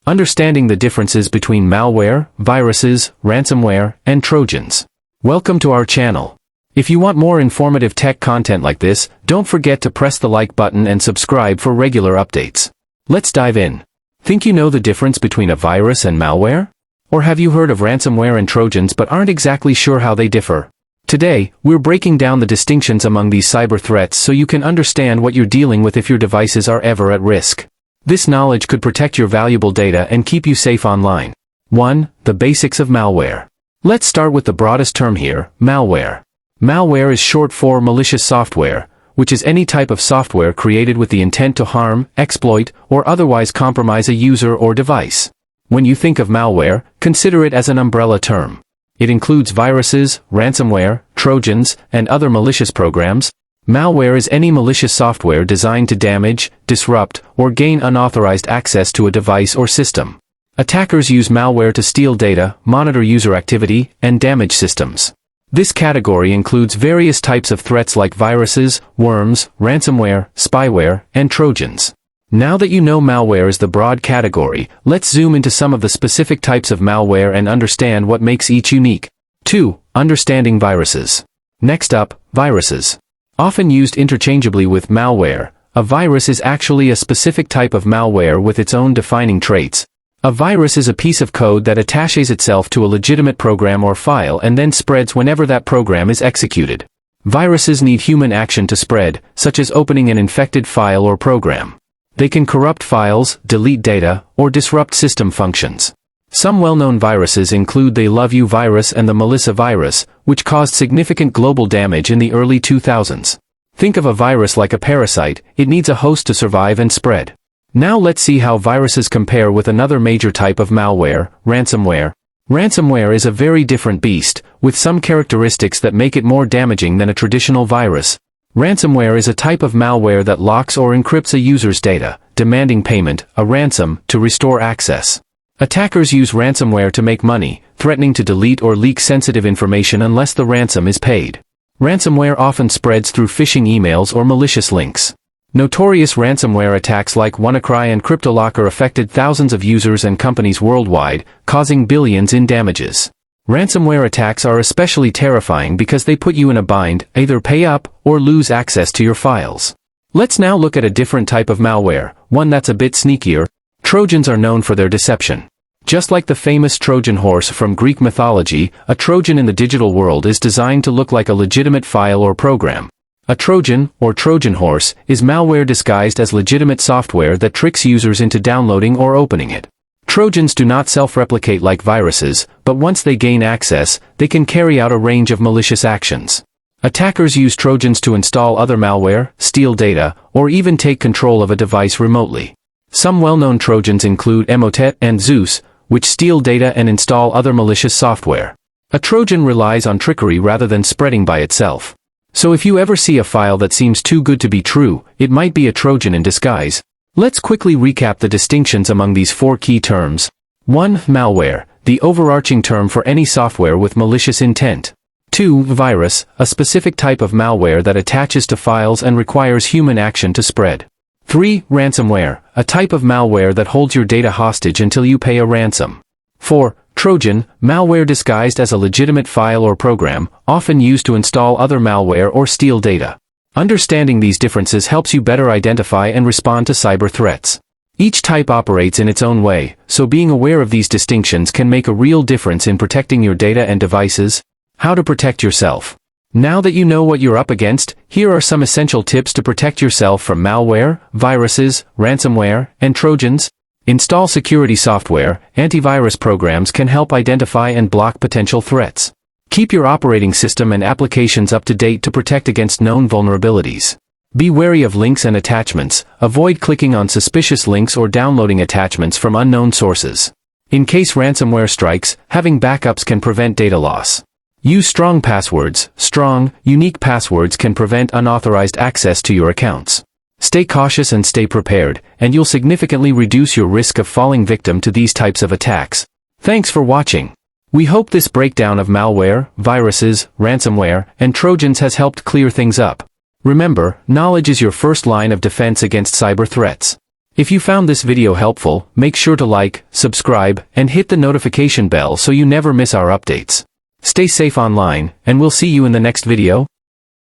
Understanding the differences between malware, viruses, ransomware, and Trojans. Welcome to our channel. If you want more informative tech content like this, don't forget to press the like button and subscribe for regular updates. Let's dive in. Think you know the difference between a virus and malware? Or have you heard of ransomware and Trojans but aren't exactly sure how they differ? Today, we're breaking down the distinctions among these cyber threats so you can understand what you're dealing with if your devices are ever at risk. This knowledge could protect your valuable data and keep you safe online. 1. The basics of malware. Let's start with the broadest term here, malware. Malware is short for malicious software, which is any type of software created with the intent to harm, exploit, or otherwise compromise a user or device. When you think of malware, consider it as an umbrella term. It includes viruses, ransomware, Trojans, and other malicious programs. Malware is any malicious software designed to damage, disrupt, or gain unauthorized access to a device or system. Attackers use malware to steal data, monitor user activity, and damage systems. This category includes various types of threats like viruses, worms, ransomware, spyware, and Trojans. Now that you know malware is the broad category, let's zoom into some of the specific types of malware and understand what makes each unique. 2. Understanding viruses. Next up, viruses. Often used interchangeably with malware, a virus is actually a specific type of malware with its own defining traits. A virus is a piece of code that attaches itself to a legitimate program or file and then spreads whenever that program is executed. Viruses need human action to spread, such as opening an infected file or program. They can corrupt files, delete data, or disrupt system functions. Some well-known viruses include the Love You virus and the Melissa virus, which caused significant global damage in the early 2000s. Think of a virus like a parasite, it needs a host to survive and spread. Now let's see how viruses compare with another major type of malware, ransomware. Ransomware is a very different beast, with some characteristics that make it more damaging than a traditional virus. Ransomware is a type of malware that locks or encrypts a user's data, demanding payment, a ransom, to restore access. Attackers use ransomware to make money, threatening to delete or leak sensitive information unless the ransom is paid. Ransomware often spreads through phishing emails or malicious links. Notorious ransomware attacks like WannaCry and CryptoLocker affected thousands of users and companies worldwide, causing billions in damages. Ransomware attacks are especially terrifying because they put you in a bind, either pay up or lose access to your files. Let's now look at a different type of malware, one that's a bit sneakier. Trojans are known for their deception. Just like the famous Trojan horse from Greek mythology, a Trojan in the digital world is designed to look like a legitimate file or program. A Trojan, or Trojan horse, is malware disguised as legitimate software that tricks users into downloading or opening it. Trojans do not self-replicate like viruses, but once they gain access, they can carry out a range of malicious actions. Attackers use Trojans to install other malware, steal data, or even take control of a device remotely. Some well-known Trojans include Emotet and Zeus, which steal data and install other malicious software. A Trojan relies on trickery rather than spreading by itself. So if you ever see a file that seems too good to be true, it might be a Trojan in disguise. Let's quickly recap the distinctions among these 4 key terms. 1. Malware, the overarching term for any software with malicious intent. 2. Virus, a specific type of malware that attaches to files and requires human action to spread. 3. Ransomware, a type of malware that holds your data hostage until you pay a ransom. 4. Trojan, malware disguised as a legitimate file or program, often used to install other malware or steal data. Understanding these differences helps you better identify and respond to cyber threats. Each type operates in its own way, so being aware of these distinctions can make a real difference in protecting your data and devices. How to protect yourself. Now that you know what you're up against, here are some essential tips to protect yourself from malware, viruses, ransomware, and Trojans. Install security software. Antivirus programs can help identify and block potential threats. Keep your operating system and applications up to date to protect against known vulnerabilities. Be wary of links and attachments. Avoid clicking on suspicious links or downloading attachments from unknown sources. In case ransomware strikes, having backups can prevent data loss. Use strong passwords. Strong, unique passwords can prevent unauthorized access to your accounts. Stay cautious and stay prepared, and you'll significantly reduce your risk of falling victim to these types of attacks. Thanks for watching. We hope this breakdown of malware, viruses, ransomware, and Trojans has helped clear things up. Remember, knowledge is your first line of defense against cyber threats. If you found this video helpful, make sure to like, subscribe, and hit the notification bell so you never miss our updates. Stay safe online, and we'll see you in the next video.